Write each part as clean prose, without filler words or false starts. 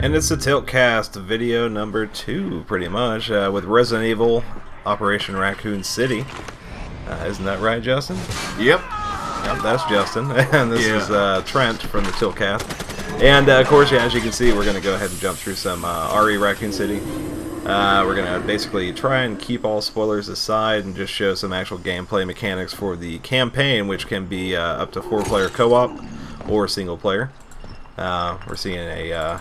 And it's the Tiltcast video number 2, pretty much, with Resident Evil Operation Raccoon City. Isn't that right, Justin? Yep. Yep, that's Justin. And this is Trent from the Tiltcast. And, of course, as you can see, we're going to go ahead and jump through some RE Raccoon City. We're going to basically try and keep all spoilers aside and just show some actual gameplay mechanics for the campaign, which can be up to 4-player co-op or single-player. We're seeing a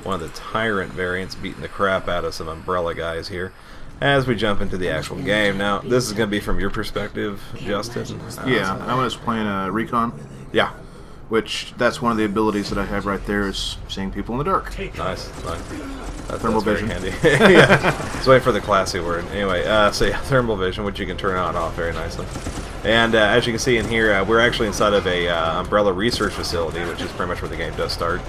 one of the Tyrant variants beating the crap out of some Umbrella guys here as we jump into the actual game. Now, this is going to be from your perspective, Justin. Yeah, I was playing Recon. Yeah. Which, that's one of the abilities that I have right there, is seeing people in the dark. Nice. Thermal vision. Handy. Yeah. Just waiting for the classy word. Anyway, so yeah, thermal vision, which you can turn on and off very nicely. And as you can see in here, we're actually inside of a Umbrella research facility, which is pretty much where the game does start.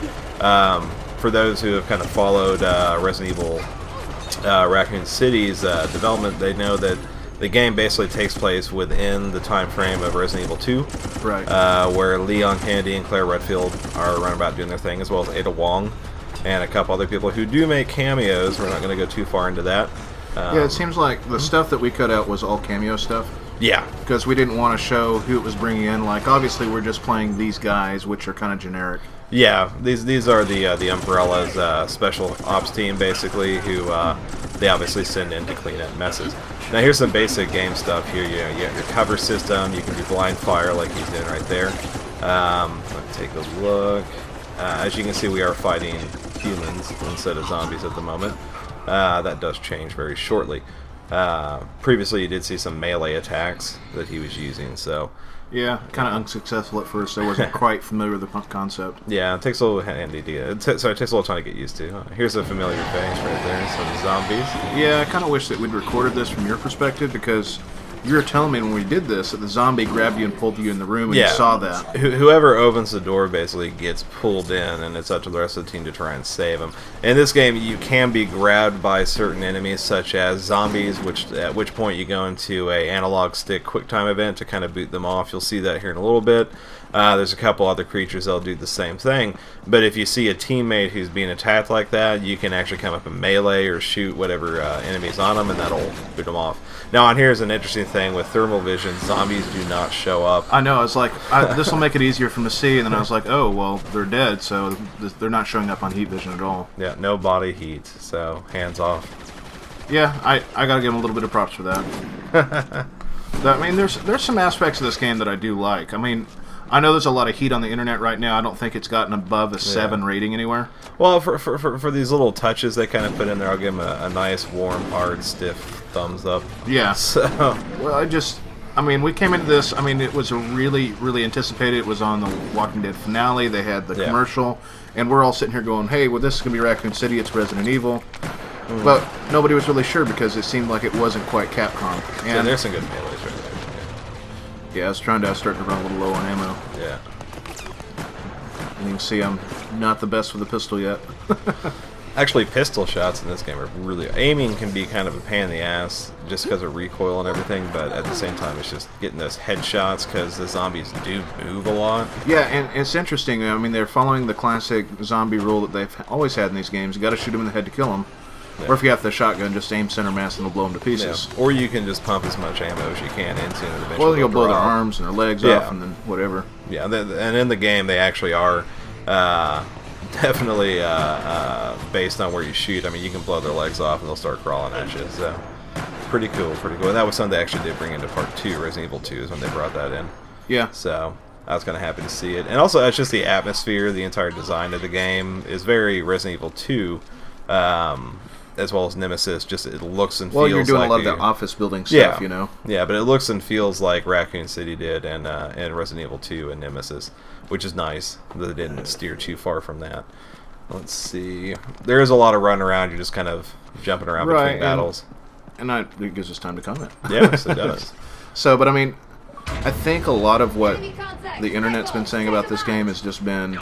For those who have kind of followed Resident Evil Raccoon City's development, they know that the game basically takes place within the time frame of Resident Evil 2, right? Where Leon Kennedy and Claire Redfield are running about doing their thing, as well as Ada Wong and a couple other people who do make cameos. We're not going to go too far into that. Yeah, it seems like the stuff that we cut out was all cameo stuff. Yeah. Because we didn't want to show who it was bringing in. Like, obviously, we're just playing these guys, which are kind of generic. Yeah, these are the Umbrella's special ops team, basically, who they obviously send in to clean up messes. Now, here's some basic game stuff here. You have your cover system. You can do blind fire like he's doing right there. Let's take a look. As you can see, we are fighting humans instead of zombies at the moment. That does change very shortly. Previously, you did see some melee attacks that he was using, so... Yeah, kind of unsuccessful at first. I wasn't quite familiar with the concept. Yeah, it takes a little handy to get. So it takes a little time to get used to. Here's a familiar face right there, some zombies. Yeah, I kind of wish that we'd recorded this from your perspective, because you were telling me when we did this that the zombie grabbed you and pulled you in the room, and you saw that. Whoever opens the door basically gets pulled in, and it's up to the rest of the team to try and save them. In this game, you can be grabbed by certain enemies, such as zombies, at which point you go into a analog stick QuickTime event to kind of boot them off. You'll see that here in a little bit. There's a couple other creatures that'll do the same thing, but if you see a teammate who's being attacked like that, you can actually come up and melee or shoot whatever enemies on them, and that'll boot them off. Now, on here is an interesting thing with thermal vision: zombies do not show up. I know. I was like, this will make it easier for them to see, and then I was like, oh, well, they're dead, so they're not showing up on heat vision at all. Yeah, no body heat, so hands off. Yeah, I gotta give them a little bit of props for that. I mean, there's some aspects of this game that I do like. I mean, I know there's a lot of heat on the internet right now. I don't think it's gotten above a 7 rating anywhere. Well, for these little touches they kind of put in there, I'll give them a nice, warm, hard, stiff thumbs up. Yeah. So. Well, I mean, we came into this, I mean, it was a really, really anticipated. It was on the Walking Dead finale. They had the commercial, and we're all sitting here going, hey, well, this is going to be Raccoon City. It's Resident Evil. But nobody was really sure because it seemed like it wasn't quite Capcom. And yeah, there's some good melees right there. Yeah, I was starting to run a little low on ammo. Yeah. And you can see I'm not the best with a pistol yet. Actually, pistol shots in this game are really... Aiming can be kind of a pain in the ass just because of recoil and everything, but at the same time, it's just getting those headshots because the zombies do move a lot. Yeah, and it's interesting. I mean, they're following the classic zombie rule that they've always had in these games. You got to shoot them in the head to kill them. Yeah. Or if you have the shotgun, just aim center mass and it'll blow them to pieces. Yeah. Or you can just pump as much ammo as you can into it. Eventually well, you'll blow their arms and their legs off and then whatever. Yeah, and in the game, they actually are definitely based on where you shoot. I mean, you can blow their legs off and they'll start crawling at you. So, pretty cool, pretty cool. And that was something they actually did bring into Part 2, Resident Evil 2 is when they brought that in. Yeah. So, I was kind of happy to see it. And also, it's just the atmosphere, the entire design of the game is very Resident Evil 2. As well as Nemesis, just it looks and feels like... Well, you're doing a lot of the office building stuff, you know? Yeah, but it looks and feels like Raccoon City did in Resident Evil 2 and Nemesis, which is nice that they didn't steer too far from that. Let's see. There is a lot of running around. You're just kind of jumping around between battles. And it gives us time to comment. Yes, it does. So, but I mean, I think a lot of what the internet's been saying about this game has just been,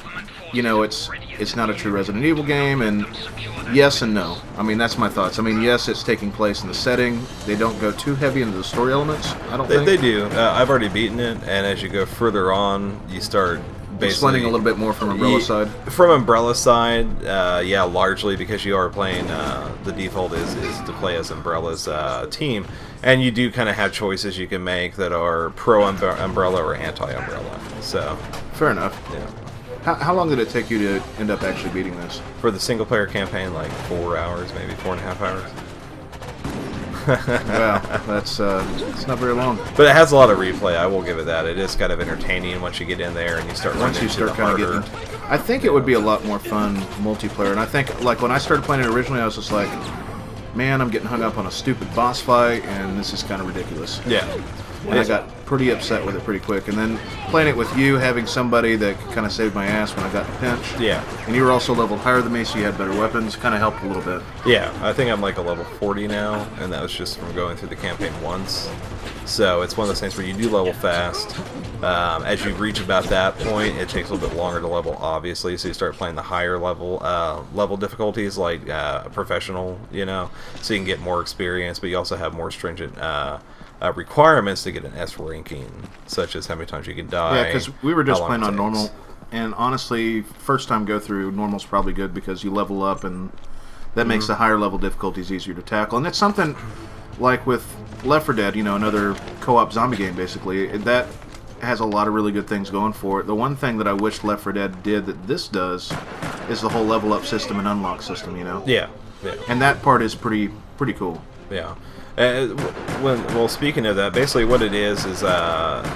you know, it's not a true Resident Evil game, and yes and no. I mean, that's my thoughts. I mean, yes, it's taking place in the setting. They don't go too heavy into the story elements, I don't think. They do. I've already beaten it, and as you go further on, you start Explaining a little bit more from Umbrella side. From Umbrella side, yeah, largely because you are playing. The default is to play as Umbrella's team, and you do kind of have choices you can make that are pro Umbrella or anti Umbrella. So fair enough. Yeah. How long did it take you to end up actually beating this? For the single player campaign, like 4 hours, maybe 4.5 hours. Wow, that's it's not very long. But it has a lot of replay. I will give it that. It is kind of entertaining once you get in there and you start running into the harder. I think it would be a lot more fun multiplayer. And I think, like, when I started playing it originally, I was just like, man, I'm getting hung up on a stupid boss fight, and this is kind of ridiculous. Yeah. And I got pretty upset with it pretty quick. And then playing it with you, having somebody that kind of saved my ass when I got in a pinch. Yeah. And you were also leveled higher than me, so you had better weapons. Kind of helped a little bit. Yeah, I think I'm like a level 40 now, and that was just from going through the campaign once. So it's one of those things where you do level fast. As you reach about that point, it takes a little bit longer to level, obviously. So you start playing the higher level difficulties, like professional, you know, so you can get more experience. But you also have more stringent requirements to get an S ranking, such as how many times you can die. Yeah, because we were just playing on normal, and honestly, first time go through, normal's probably good because you level up, and that makes the higher level difficulties easier to tackle. And it's something like with Left 4 Dead, you know, another co-op zombie game, basically, that has a lot of really good things going for it. The one thing that I wish Left 4 Dead did that this does is the whole level up system and unlock system, you know? Yeah, yeah. And that part is pretty cool. Yeah. Well, speaking of that, basically what it is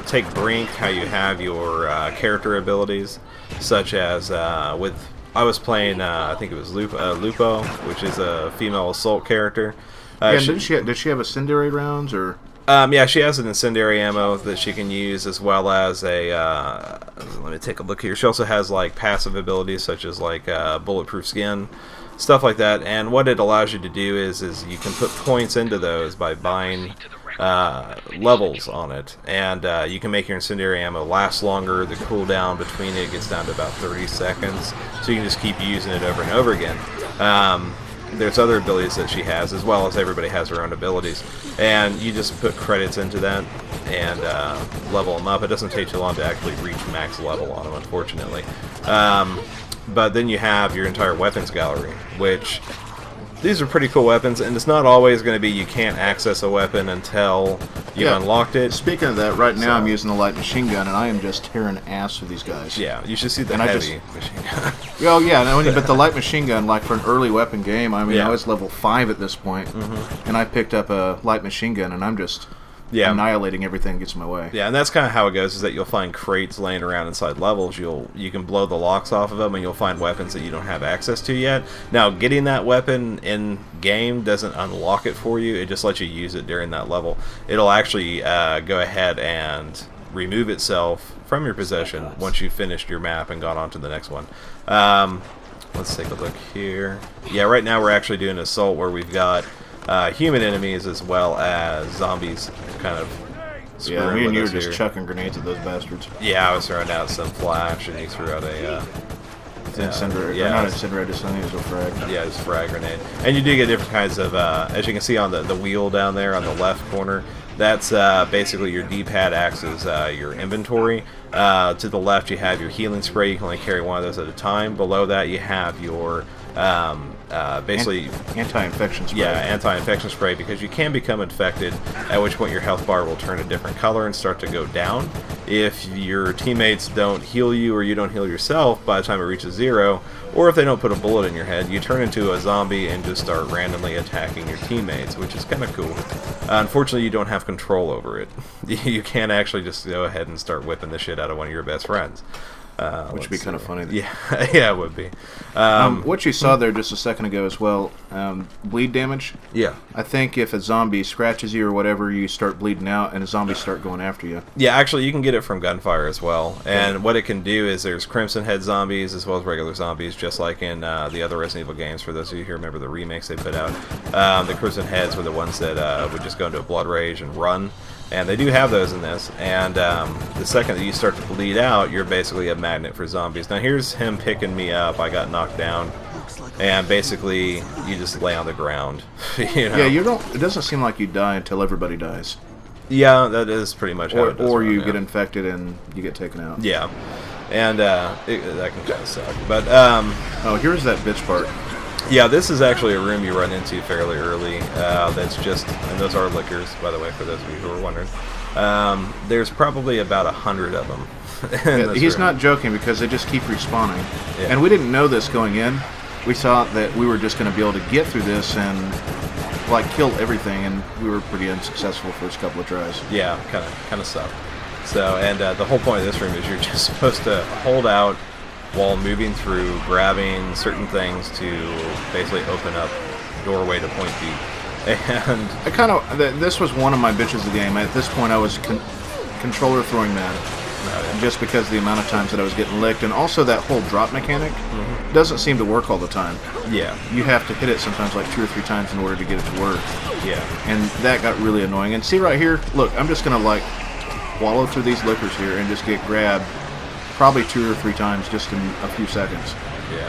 take Brink, how you have your character abilities, such as I was playing, I think it was Lupo, which is a female assault character. Did she have incendiary rounds or? Yeah, she has an incendiary ammo that she can use, as well as let me take a look here. She also has like passive abilities such as like bulletproof skin, stuff like that. And what it allows you to do is you can put points into those by buying levels on it, and you can make your incendiary ammo last longer. The cooldown between it gets down to about 30 seconds, so you can just keep using it over and over again. There's other abilities that she has, as well as everybody has their own abilities, and you just put credits into that and level them up. It doesn't take too long to actually reach max level on them, unfortunately. But then you have your entire weapons gallery, which these are pretty cool weapons, and it's not always going to be you can't access a weapon until you've unlocked it. Speaking of that, right now I'm using the light machine gun, and I am just tearing ass for these guys. Yeah, you should see the heavy machine gun. Oh yeah, but the light machine gun, like for an early weapon game, I mean, I was level 5 at this point, and I picked up a light machine gun, and I'm just annihilating everything that gets in my way. Yeah, and that's kind of how it goes, is that you'll find crates laying around inside levels. You can blow the locks off of them, and you'll find weapons that you don't have access to yet. Now, getting that weapon in-game doesn't unlock it for you. It just lets you use it during that level. It'll actually go ahead and remove itself from your possession once you've finished your map and gone on to the next one. Let's take a look here. Yeah, right now we're actually doing Assault, where we've got human enemies as well as zombies kind of screwing with us. Me and you were just chucking grenades at those bastards. Yeah, I was throwing out some flash, and he threw out a incendiary. Not incendiary, just something as a frag. Yeah, it's a frag grenade. And you do get different kinds of, as you can see on the wheel down there on the left corner, that's basically your D-pad acts as your inventory. To the left you have your healing spray. You can only carry one of those at a time. Below that you have your basically anti-infection spray. Yeah, anti-infection spray, because you can become infected, at which point your health bar will turn a different color and start to go down. If your teammates don't heal you, or you don't heal yourself by the time it reaches 0, or if they don't put a bullet in your head, you turn into a zombie and just start randomly attacking your teammates, which is kind of cool. Unfortunately, you don't have control over it. You can't actually just go ahead and start whipping the shit out of one of your best friends. Which would be kind of funny. Yeah, yeah, it would be. What you saw there just a second ago as well, bleed damage. Yeah. I think if a zombie scratches you or whatever, you start bleeding out, and the zombies start going after you. Yeah, actually, you can get it from gunfire as well. And what it can do is there's Crimson Head zombies as well as regular zombies, just like in the other Resident Evil games. For those of you who remember the remakes they put out, the Crimson Heads were the ones that would just go into a blood rage and run. And they do have those in this, and the second that you start to bleed out, you're basically a magnet for zombies. Now here's him picking me up. I got knocked down, and basically you just lay on the ground. You know? Yeah, you don't. It doesn't seem like you die until everybody dies. Yeah, that is pretty much how it does. Or you get infected and you get taken out. Yeah. And that can kind of suck. But oh, here's that bitch part. Yeah, this is actually a room you run into fairly early. That's just, and those are lickers, by the way, for those of you who are wondering. There's probably about 100 of them. Yeah, he's not joking because they just keep respawning. Yeah. And we didn't know this going in. We thought that we were just going to be able to get through this and like kill everything, and we were pretty unsuccessful first couple of tries. Yeah, kind of sucked. So, and the whole point of this room is you're just supposed to hold out while moving through, grabbing certain things to basically open up doorway to point B. And I kind of this was one of my bitches of the game. At this point, I was controller throwing mad, just because of the amount of times that I was getting licked, and also that whole drop mechanic doesn't seem to work all the time. Yeah, you have to hit it sometimes like 2 or 3 times in order to get it to work. Yeah, and that got really annoying. And see right here, look, I'm just gonna like wallow through these lickers here and just get grabbed probably 2 or 3 times just in a few seconds. Yeah.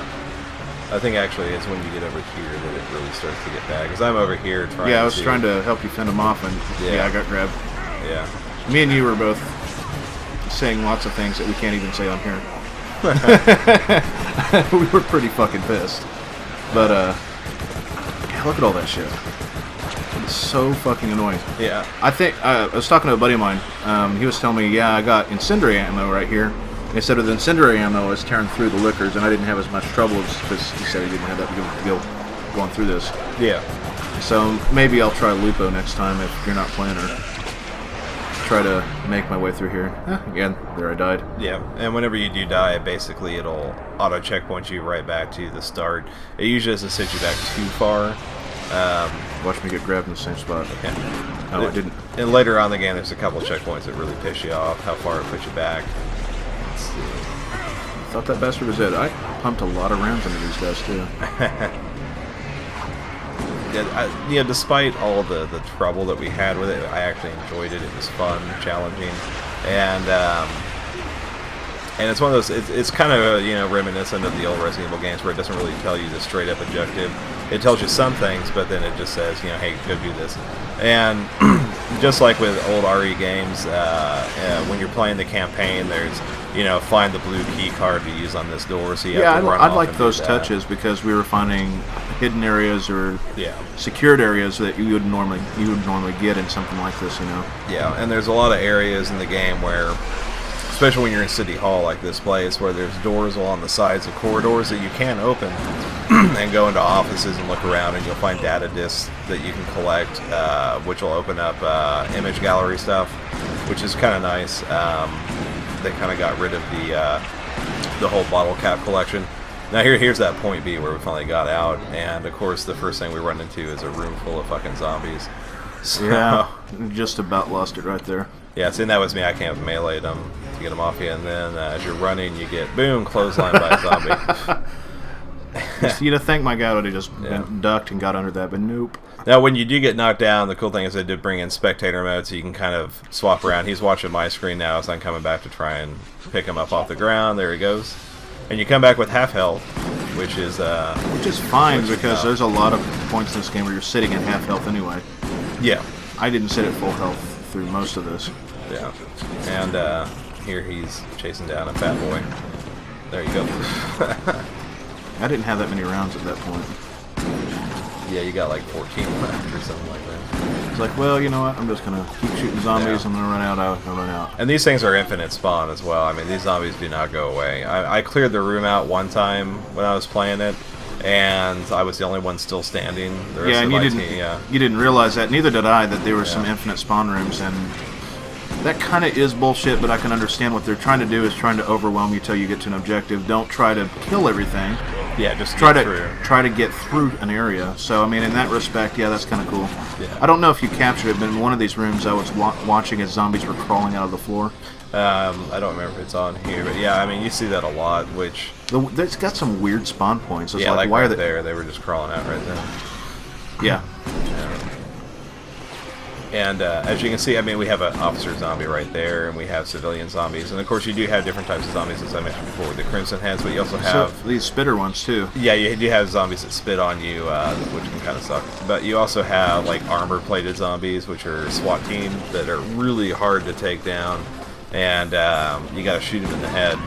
I think actually it's when you get over here that it really starts to get bad. Because I'm over here trying to... Yeah, I was trying to help you fend them off, and yeah, I got grabbed. Yeah. Me and you were both saying lots of things that we can't even say on here. We were pretty fucking pissed. But, yeah, look at all that shit. It's so fucking annoying. Yeah. I think, I was talking to a buddy of mine. He was telling me, yeah, I got incendiary ammo right here. Instead of the incendiary ammo, I was tearing through the liquors, and I didn't have as much trouble because he said he didn't have that going through this. Yeah. So maybe I'll try Lupo next time if you're not playing, or try to make my way through here. Again, there I died. Yeah, and whenever you do die, basically it'll auto checkpoint you right back to the start. It usually doesn't set you back too far. Watch me get grabbed in the same spot. Yeah. No, I didn't. And later on in the game, there's a couple of checkpoints that really piss you off, how far it puts you back. Let's see. I thought that bastard was dead. I pumped a lot of rounds into these guys, too. Yeah, despite all the trouble that we had with it, I actually enjoyed it. It was fun, challenging, and it's one of those. It's kind of reminiscent of the old Resident Evil games where it doesn't really tell you the straight up objective. It tells you some things, but then it just says, hey, go do this. And just like with old RE games, when you're playing the campaign, there's find the blue key card to use on this door. So you have to run off. I like those touches because we were finding hidden areas or secured areas that you would normally get in something like this. Yeah, and there's a lot of areas in the game where, especially when you're in City Hall like this place, where there's doors along the sides of corridors that you can open and go into offices and look around, and you'll find data disks that you can collect, which will open up image gallery stuff, which is kind of nice. They kind of got rid of the whole bottle cap collection. Now here's that point B where we finally got out, and of course the first thing we run into is a room full of fucking zombies. So, yeah, just about lost it right there. Yeah, see, that was me. I can't melee them to get them off you, and then as you're running, you get boom, clothesline by a zombie. You'd have think my guy would have just ducked and got under that, but nope. Now, when you do get knocked down, the cool thing is they did bring in spectator mode, so you can kind of swap around. He's watching my screen now as I'm coming back to try and pick him up off the ground. There he goes. And you come back with half health, which is fine because there's a lot of points in this game where you're sitting at half health anyway. Yeah. I didn't sit at full health through most of this. Yeah. And here he's chasing down a fat boy. There you go. I didn't have that many rounds at that point. Yeah, you got like 14 left or something like that. It's like, well, you know what? I'm just gonna keep shooting zombies. I'm gonna run out. I'll run out. And these things are infinite spawn as well. I mean, these zombies do not go away. I cleared the room out one time when I was playing it, and I was the only one still standing. The rest of you didn't realize that. Neither did I. That there were some infinite spawn rooms, and that kind of is bullshit. But I can understand what they're trying to do is trying to overwhelm you till you get to an objective. Don't try to kill everything. Yeah, just try to get through an area. So I mean, in that respect, yeah, that's kind of cool. Yeah. I don't know if you captured it, but in one of these rooms, I was watching as zombies were crawling out of the floor. I don't remember if it's on here, but yeah, I mean, you see that a lot. Which it's got some weird spawn points. It's yeah, like why right are they there? They were just crawling out right there. Yeah. And as you can see, I mean, we have an officer zombie right there, and we have civilian zombies. And of course, you do have different types of zombies, as I mentioned before, with the crimson heads, but you also have these spitter ones too. Yeah, you do have zombies that spit on you, which can kind of suck. But you also have like armor-plated zombies, which are SWAT team that are really hard to take down, and you got to shoot them in the head.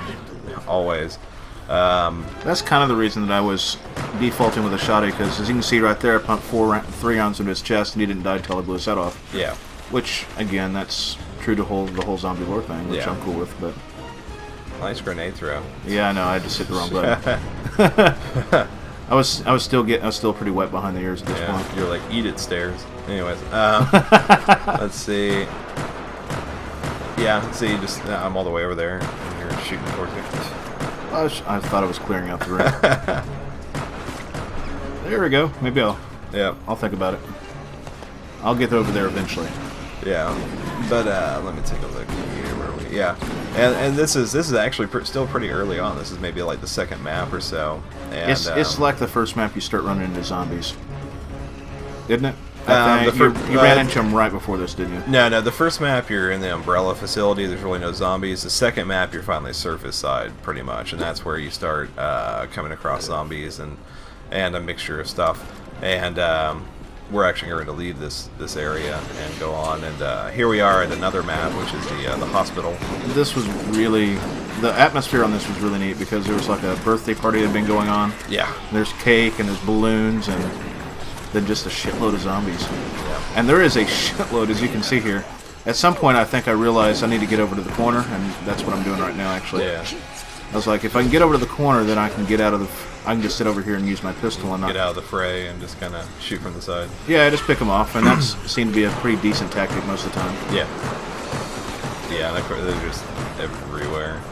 always. That's kind of the reason that I was defaulting with a shotty, because as you can see right there, I pumped 3 rounds into his chest, and he didn't die until I blew his head off. Yeah. Which, again, that's true to the whole zombie lore thing, which I'm cool with. But nice grenade throw. Yeah, I know. I just hit the wrong button. I was still pretty wet behind the ears at this point. You're like, eat it, stairs. Anyways, let's see. Yeah, see, I'm all the way over there, and you're shooting towards me. I thought I was clearing out the room. There we go. Maybe I'll think about it. I'll get over there eventually. Yeah, but let me take a look here. Where we? Yeah, and this is actually still pretty early on. This is maybe like the second map or so. And, it's like the first map you start running into zombies, isn't it? You ran into them right before this, didn't you? No. The first map you're in the Umbrella facility. There's really no zombies. The second map you're finally surface side, pretty much, and that's where you start coming across zombies and a mixture of stuff. And we're actually going to leave this area and go on. And here we are at another map, which is the hospital. This was really... The atmosphere on this was really neat because there was like a birthday party that had been going on. Yeah. There's cake and there's balloons and then just a shitload of zombies. Yeah. And there is a shitload, as you can see here. At some point, I think I realized I need to get over to the corner, and that's what I'm doing right now, actually. Yeah. I was like, if I can get over to the corner, then I can get out of the... I can just sit over here and use my pistol and not... Get out of the fray and just kind of shoot from the side. Yeah, I just pick them off, and that's seemed to be a pretty decent tactic most of the time. Yeah. Yeah, and they're just everywhere.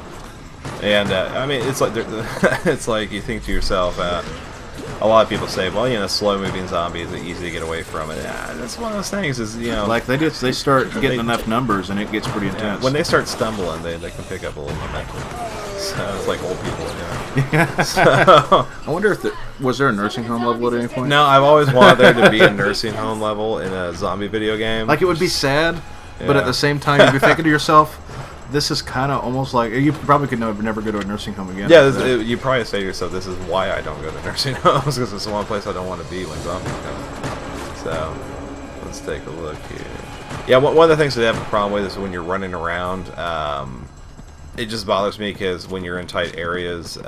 And, I mean, it's like it's like you think to yourself, a lot of people say, well, you know, slow-moving zombies are easy to get away from. And that's one of those things is, you know... Like, they start getting enough numbers, and it gets pretty intense. When they start stumbling, they can pick up a little momentum. So it's like old people, you know. Yeah. So, I wonder if was there a nursing home level at any point? No, I've always wanted there to be a nursing home level in a zombie video game. Like, it would be sad, but at the same time, you'd be thinking to yourself... This is kind of almost like you probably could never go to a nursing home again. Yeah, you probably say to yourself, "This is why I don't go to nursing homes because it's the one place I don't want to be when zombies come." So let's take a look here. Yeah, one of the things that I have a problem with is when you're running around. It just bothers me because when you're in tight areas,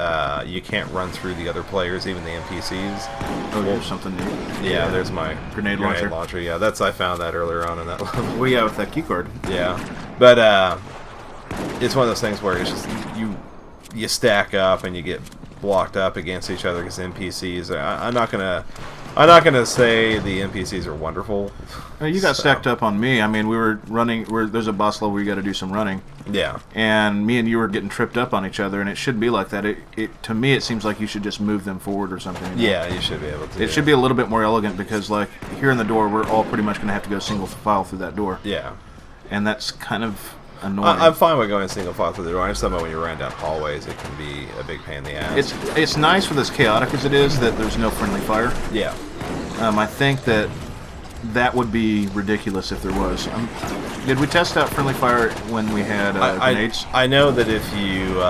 you can't run through the other players, even the NPCs. Oh, there's something new. Yeah, there's my grenade launcher. Yeah, I found that earlier on in that level. Well, yeah, with that keycard. Yeah, but it's one of those things where it's just you stack up and you get blocked up against each other because NPCs. I'm not gonna say the NPCs are wonderful. You got stacked up on me. I mean, we were running. There's a boss level where you got to do some running. Yeah. And me and you were getting tripped up on each other, and it should be like that. To me, it seems like you should just move them forward or something. You know? Yeah, you should be able to. It should be a little bit more elegant because, like, here in the door, we're all pretty much going to have to go single file through that door. Yeah. And that's kind of annoying. I'm fine with going single file through the door. I just thought when you're running down hallways, it can be a big pain in the ass. It's nice with as chaotic as it is that there's no friendly fire. Yeah. I think that would be ridiculous if there was. Did we test out friendly fire when we had grenades? I know that if you...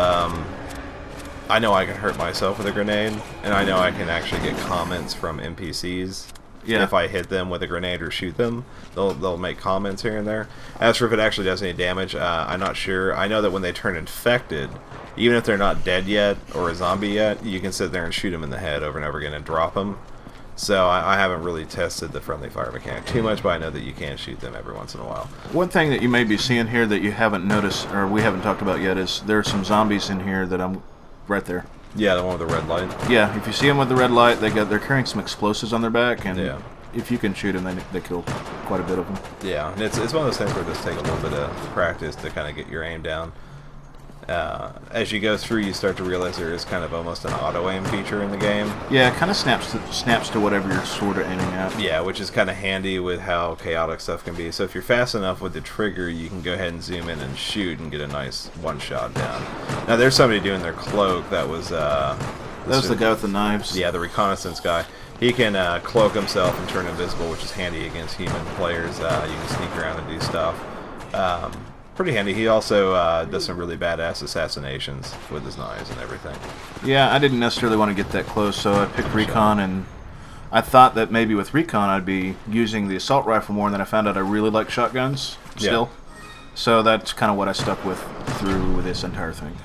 I know I can hurt myself with a grenade, and I know I can actually get comments from NPCs. Yeah. If I hit them with a grenade or shoot them, they'll make comments here and there. As for if it actually does any damage, I'm not sure. I know that when they turn infected, even if they're not dead yet or a zombie yet, you can sit there and shoot them in the head over and over again and drop them. So I haven't really tested the friendly fire mechanic too much, but I know that you can shoot them every once in a while. One thing that you may be seeing here that you haven't noticed, or we haven't talked about yet, is there are some zombies in here that I'm right there. Yeah, the one with the red light. Yeah, if you see them with the red light, they're carrying some explosives on their back, and yeah. If you can shoot them, they kill quite a bit of them. Yeah, and it's one of those things where it just take a little bit of practice to kind of get your aim down. As you go through, you start to realize there is kind of almost an auto-aim feature in the game. Yeah, it kind of snaps to whatever you're sort of aiming at. Yeah, which is kind of handy with how chaotic stuff can be. So if you're fast enough with the trigger, you can go ahead and zoom in and shoot and get a nice one-shot down. Now, there's somebody doing their cloak that was... that was the guy with the knives. Yeah, the reconnaissance guy. He can cloak himself and turn invisible, which is handy against human players. You can sneak around and do stuff. Pretty handy. He also does some really badass assassinations with his knives and everything. Yeah, I didn't necessarily want to get that close, so I picked Recon, and I thought that maybe with Recon I'd be using the assault rifle more, and then I found out I really like shotguns still. Yeah. So that's kind of what I stuck with through this entire thing.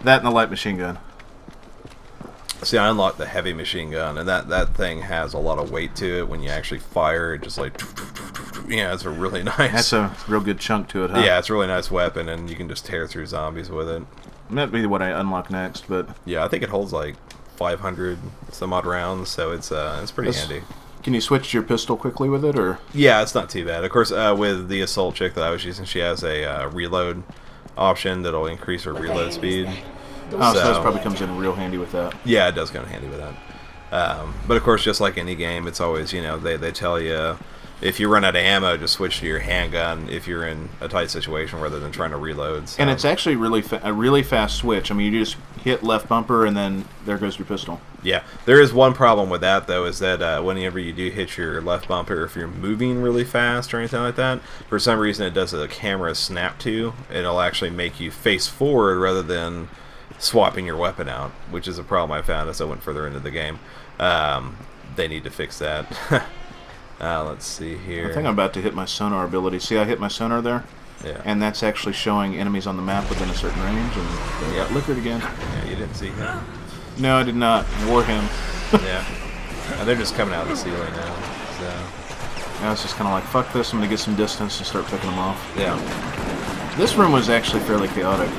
That and the light machine gun. See, I unlocked the heavy machine gun, and that thing has a lot of weight to it. When you actually fire, it just like, yeah, it's a really nice. That's a real good chunk to it, huh? Yeah, it's a really nice weapon, and you can just tear through zombies with it. That'd be what I unlock next, but yeah, I think it holds like 500 some odd rounds, so it's pretty handy. Can you switch to your pistol quickly with it, or? Yeah, it's not too bad. Of course, with the assault chick that I was using, she has a reload option that'll increase her reload speed. Oh, so this probably comes in real handy with that. Yeah, it does come in handy with that. But of course, just like any game, it's always, you know, they tell you if you run out of ammo, just switch to your handgun if you're in a tight situation rather than trying to reload. So. And it's actually a really fast switch. I mean, you just hit left bumper and then there goes your pistol. Yeah, there is one problem with that though, is that whenever you do hit your left bumper, if you're moving really fast or anything like that, for some reason it does a camera snap to. It'll actually make you face forward rather than swapping your weapon out, which is a problem I found as I went further into the game. They need to fix that. Let's see here. I think I'm about to hit my sonar ability. See, I hit my sonar there? Yeah. And that's actually showing enemies on the map within a certain range, and they got liquored again. Yeah, you didn't see him. No, I did not. I wore him. Yeah. And they're just coming out of the ceiling now. So. Now it's just kind of like, fuck this, I'm going to get some distance and start picking them off. Yeah. This room was actually fairly chaotic.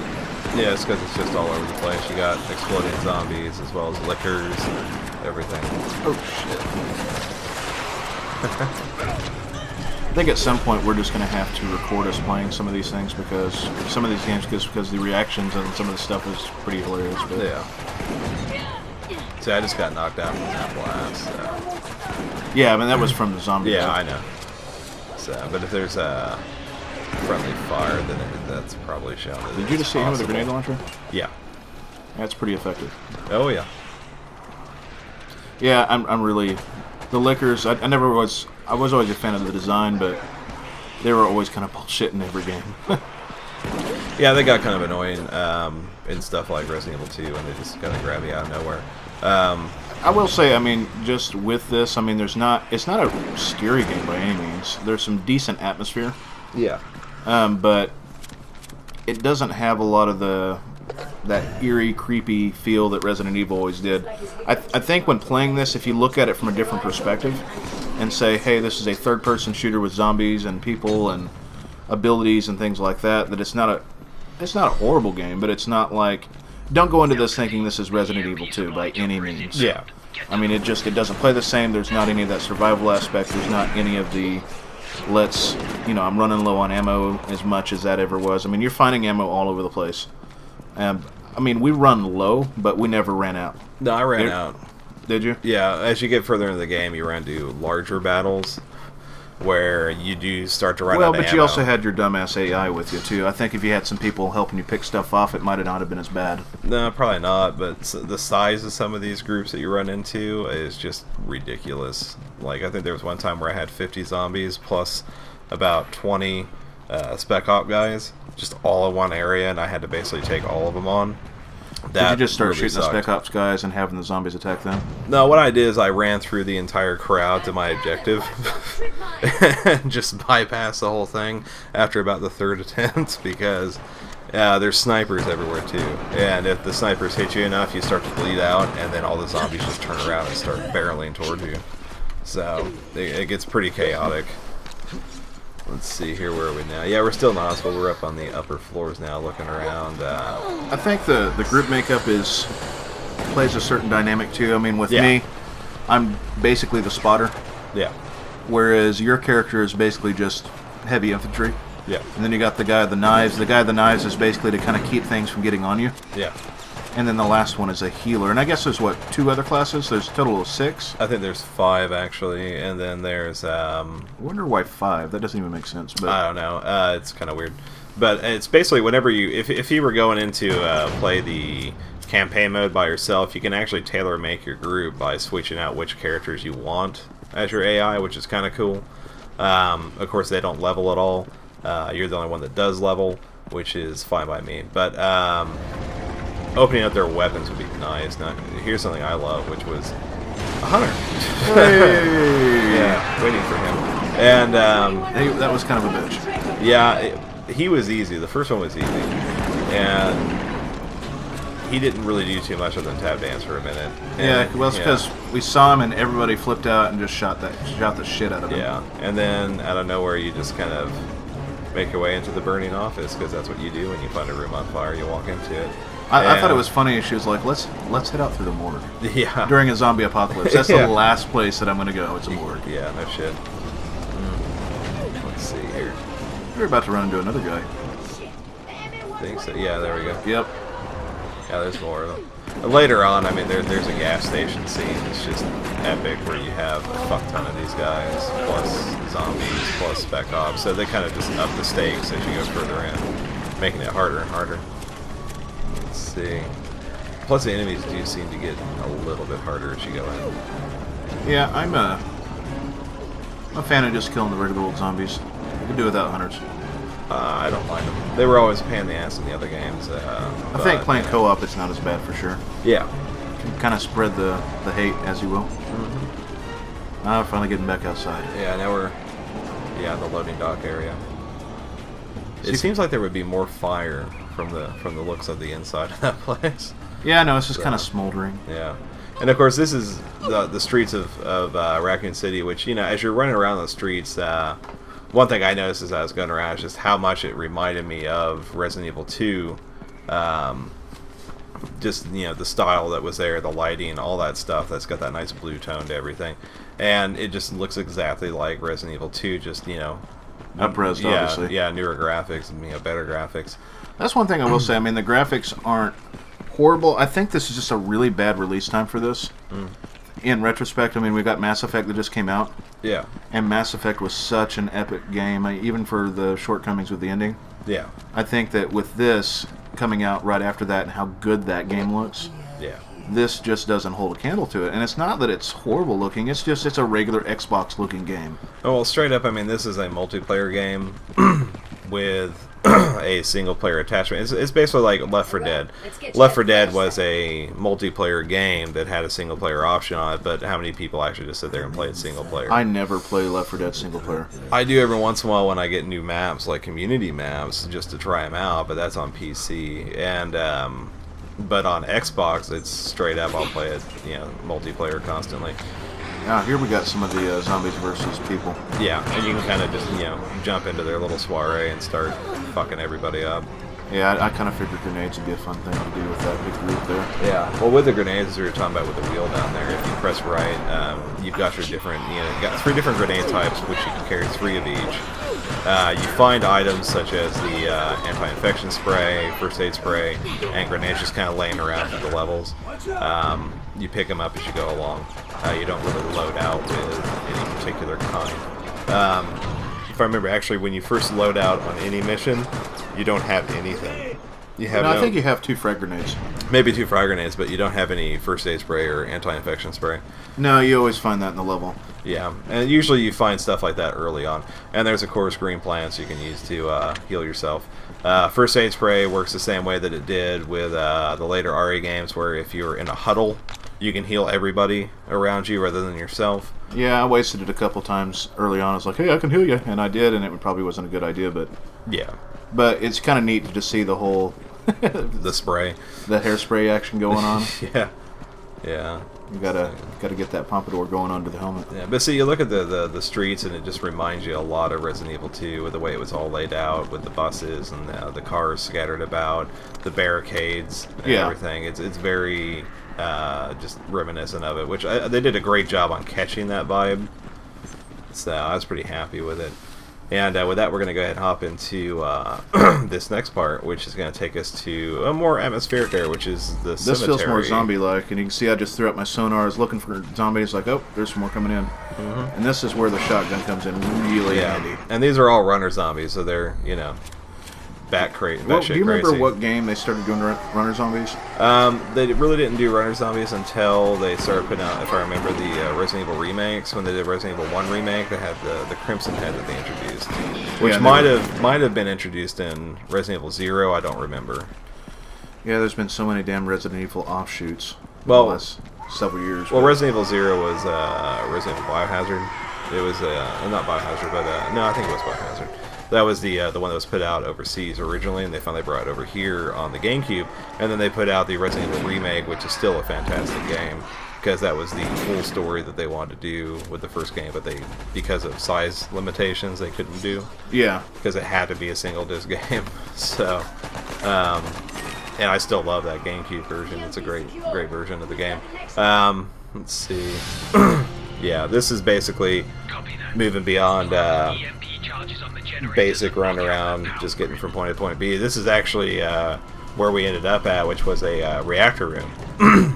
Yeah, it's because it's just all over the place. You got exploding zombies as well as lickers, everything. Oh, shit. I think at some point we're just going to have to record us playing some of these things, because some of these games, because the reactions and some of the stuff is pretty hilarious. But yeah. See, I just got knocked out from that blast. So. Yeah, I mean, that was from the zombie. Yeah, I know. So, but if there's a friendly fire, then that's probably shown. That Did you just see him with a grenade launcher? Yeah. That's pretty effective. Oh, yeah. Yeah, I'm really... The lickers, I was always a fan of the design, but they were always kind of bullshit in every game. Yeah, they got kind of annoying in stuff like Resident Evil 2, and they just kind of grab you out of nowhere. I will say, I mean, just with this, I mean, it's not a scary game by any means. There's some decent atmosphere. Yeah. But it doesn't have a lot of that eerie, creepy feel that Resident Evil always did. I think when playing this, if you look at it from a different perspective and say, hey, this is a third-person shooter with zombies and people and abilities and things like that, that it's not a horrible game, but it's not like... Don't go into this thinking this is Resident Evil 2 by any means. Yeah. I mean, it doesn't play the same. There's not any of that survival aspect. There's not any of the... I'm running low on ammo as much as that ever was. I mean, you're finding ammo all over the place. I mean, we run low, but we never ran out. No, I ran out. Did you? Yeah, as you get further into the game, you run into larger battles where you do start to run out of ammo. Well, but you also had your dumbass AI with you, too. I think if you had some people helping you pick stuff off, it might not have been as bad. No, probably not, but the size of some of these groups that you run into is just ridiculous. Like, I think there was one time where I had 50 zombies plus about 20 spec op guys, just all in one area, and I had to basically take all of them on. Did you just start shooting the spec ops guys and having the zombies attack them? No, what I did is I ran through the entire crowd to my objective and just bypassed the whole thing after about the third attempt, because there's snipers everywhere too, and if the snipers hit you enough, you start to bleed out, and then all the zombies just turn around and start barreling towards you. So it gets pretty chaotic. Let's see here, where are we now? Yeah, we're still in the hospital. We're up on the upper floors now, looking around. I think the group makeup plays a certain dynamic too. I mean, with me, I'm basically the spotter. Yeah. Whereas your character is basically just heavy infantry. Yeah. And then you got the guy with the knives. The guy with the knives is basically to kind of keep things from getting on you. Yeah. And then the last one is a healer. And I guess there's, what, 2 other classes? There's a total of 6? I think there's 5, actually. And then there's... I wonder why 5. That doesn't even make sense. But I don't know. It's kind of weird. But it's basically whenever you... If you were going into play the campaign mode by yourself, you can actually tailor-make your group by switching out which characters you want as your AI, which is kind of cool. Of course, they don't level at all. You're the only one that does level, which is fine by me. But... opening up their weapons would be nice. Now, here's something I love, which was a hunter. Hey. Yeah, waiting for him. And that was kind of a bitch. Yeah, he was easy. The first one was easy, and he didn't really do too much other than tap dance for a minute. Yeah, well, it's because we saw him and everybody flipped out and just shot the shit out of him. Yeah, and then out of nowhere you just kind of make your way into the burning office, because that's what you do when you find a room on fire. You walk into it. I thought it was funny. She was like, "Let's head out through the morgue." Yeah. During a zombie apocalypse, that's the last place that I'm going to go. It's a morgue. Yeah, no shit. Let's see here. We're about to run into another guy. I think so. Yeah, there we go. Yep. Yeah, there's more of them. Later on, I mean, there's a gas station scene. It's just epic, where you have a fuck ton of these guys, plus zombies, plus spec ops. So they kind of just up the stakes as you go further in, making it harder and harder. Let's see. Plus, the enemies do seem to get a little bit harder as you go in. Yeah, I'm a fan of just killing the regular old zombies. You can do without hunters. I don't mind them. They were always a pain in the ass in the other games. I think playing co-op, it's not as bad for sure. Yeah. You can kind of spread the hate as you will. Now we're finally getting back outside. Yeah, now we're in the loading dock area. It seems like there would be more fire from the looks of the inside of that place. Yeah, no, it's just kind of smoldering. Yeah. And of course, this is the streets of Raccoon City, which, you know, as you're running around the streets, one thing I noticed as I was going around is just how much it reminded me of Resident Evil 2. Just, you know, the style that was there, the lighting, all that stuff. That's got that nice blue tone to everything. And it just looks exactly like Resident Evil 2, just, you know... Up-resed, obviously. Yeah, newer graphics, you know, better graphics. That's one thing I will say. I mean, the graphics aren't horrible. I think this is just a really bad release time for this. In retrospect, I mean, we've got Mass Effect that just came out. Yeah. And Mass Effect was such an epic game, even for the shortcomings with the ending. Yeah. I think that with this coming out right after that and how good that game looks, yeah, this just doesn't hold a candle to it. And it's not that it's horrible looking, it's just it's a regular Xbox looking game. Oh, well, straight up, I mean, this is a multiplayer game with a single player attachment. It's basically like Left 4 Dead. Left 4 Dead was a multiplayer game that had a single player option on it, but how many people actually just sit there and play it single player? I never play Left 4 Dead single player. I do every once in a while when I get new maps, like community maps, just to try them out, but that's on PC. And but on Xbox, it's straight up, I'll play it, you know, multiplayer constantly. Yeah, here we got some of the zombies versus people. Yeah, and you can kind of just, you know, jump into their little soiree and start fucking everybody up. Yeah, I kind of figured grenades would be a fun thing to do with that big group there. Yeah, well, with the grenades, as we were talking about with the wheel down there, if you press right, you've got your different, you know, you've got 3 different grenade types, which you can carry 3 of each. You find items such as the anti-infection spray, first aid spray, and grenades just kind of laying around through the levels. You pick them up as you go along. You don't really load out with any particular kind. If I remember, actually, when you first load out on any mission, you don't have anything. You have I think you have 2 frag grenades. Maybe 2 frag grenades, but you don't have any first aid spray or anti-infection spray. No, you always find that in the level. Yeah, and usually you find stuff like that early on. And there's, of course, green plants you can use to heal yourself. First aid spray works the same way that it did with the later RE games, where if you're in a huddle, you can heal everybody around you rather than yourself. Yeah, I wasted it a couple times early on. I was like, hey, I can heal you. And I did, and it probably wasn't a good idea, but... Yeah. But it's kind of neat to just see the whole... the spray. The hairspray action going on. Yeah. Yeah. You gotta get that pompadour going under the helmet. Yeah, but see, you look at the streets, and it just reminds you a lot of Resident Evil 2 with the way it was all laid out, with the buses and the cars scattered about, the barricades and everything. It's very just reminiscent of it, which they did a great job on catching that vibe. So I was pretty happy with it. And with that, we're going to go ahead and hop into this next part, which is going to take us to a more atmospheric area, which is the cemetery. This feels more zombie-like, and you can see I just threw up my sonar. I was looking for zombies, like, oh, there's some more coming in. And this is where the shotgun comes in really handy. And these are all runner zombies, so they're, you know, bat crazy. Well, do you remember what game they started doing runner zombies? They really didn't do runner zombies until they started putting out, if I remember, the Resident Evil remakes. When they did Resident Evil 1 remake, they had the Crimson Head that they introduced, which might have been introduced in Resident Evil 0. I don't remember. Yeah, there's been so many damn Resident Evil offshoots. Well, in the last several years. Well, Resident Evil 0 was Resident Evil Biohazard. It was not Biohazard, but no, I think it was Biohazard. That was the one that was put out overseas originally, and they finally brought it over here on the GameCube. And then they put out the Resident Evil remake, which is still a fantastic game, because that was the full story that they wanted to do with the first game, but because of size limitations, they couldn't do. Yeah. Because it had to be a single disc game. So, and I still love that GameCube version. It's a great version of the game. Let's see. Yeah, this is basically moving beyond basic run around, just getting from point A to point B. This is actually where we ended up at, which was a reactor room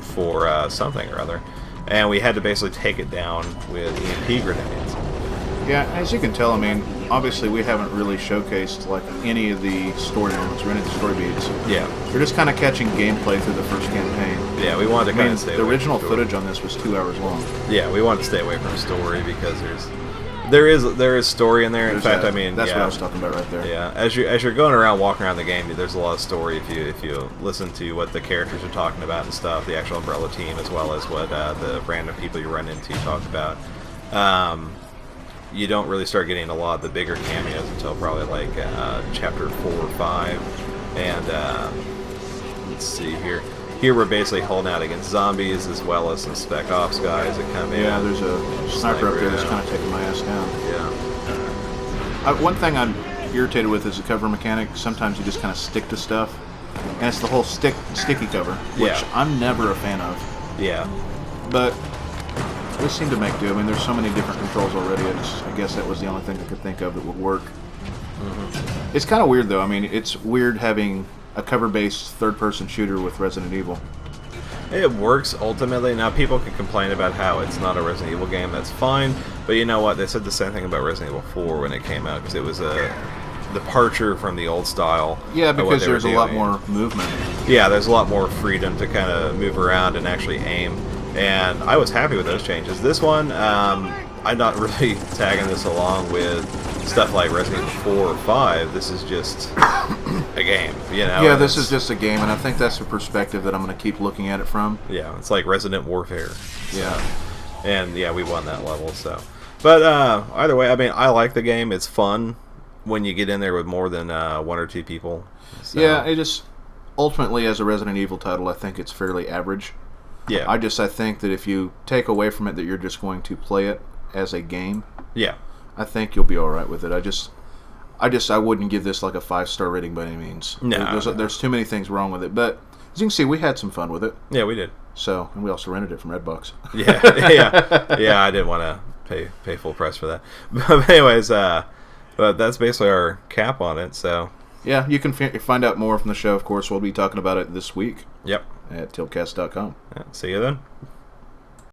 for something or other, and we had to basically take it down with EMP grenades. Yeah, as you can tell, I mean, obviously we haven't really showcased like any of the story moments or any of the story beats. Yeah, we're just kind of catching gameplay through the first campaign. Yeah, we wanted to kind of stay away the original from footage on this was 2 hours long. Yeah, we wanted to stay away from story because there is story in there. In fact, I mean, that's what I was talking about right there. Yeah, as you're going around, walking around the game, there's a lot of story if you listen to what the characters are talking about and stuff, the actual Umbrella team, as well as what the random people you run into talk about. You don't really start getting a lot of the bigger cameos until probably like chapter 4 or 5, and let's see here. Here we're basically holding out against zombies as well as some Spec Ops guys that come in. Yeah, there's a sniper up there that's kind of taking my ass down. Yeah. One thing I'm irritated with is the cover mechanic. Sometimes you just kind of stick to stuff, and it's the whole sticky cover, which I'm never a fan of. Yeah. But they seem to make do. I mean, there's so many different controls already. I guess that was the only thing I could think of that would work. Mm-hmm. It's kind of weird, though. I mean, it's weird having a cover-based third-person shooter with Resident Evil. It works ultimately. Now, people can complain about how it's not a Resident Evil game. That's fine. But you know what? They said the same thing about Resident Evil 4 when it came out, because it was a departure from the old style. Yeah, because there's a lot more movement. Yeah, there's a lot more freedom to kind of move around and actually aim. And I was happy with those changes. This one, I'm not really tagging this along with stuff like Resident Evil 4 or 5. This is just a game, you know? Yeah, this is just a game, and I think that's the perspective that I'm going to keep looking at it from. Yeah, it's like Resident Warfare. So. Yeah. And, yeah, we won that level, so. But either way, I mean, I like the game. It's fun when you get in there with more than 1 or 2 people. So. Yeah, it just, ultimately, as a Resident Evil title, I think it's fairly average. Yeah. I think that if you take away from it that you're just going to play it as a game, yeah, I think you'll be all right with it. I wouldn't give this like a 5-star rating by any means. No, there's too many things wrong with it. But as you can see, we had some fun with it. Yeah, we did. So, and we also rented it from Redbox. Yeah. I didn't want to pay full price for that. But anyways, but that's basically our cap on it. So yeah, you can find out more from the show. Of course, we'll be talking about it this week. Yep. At tiltcast.com. Yeah, see you then.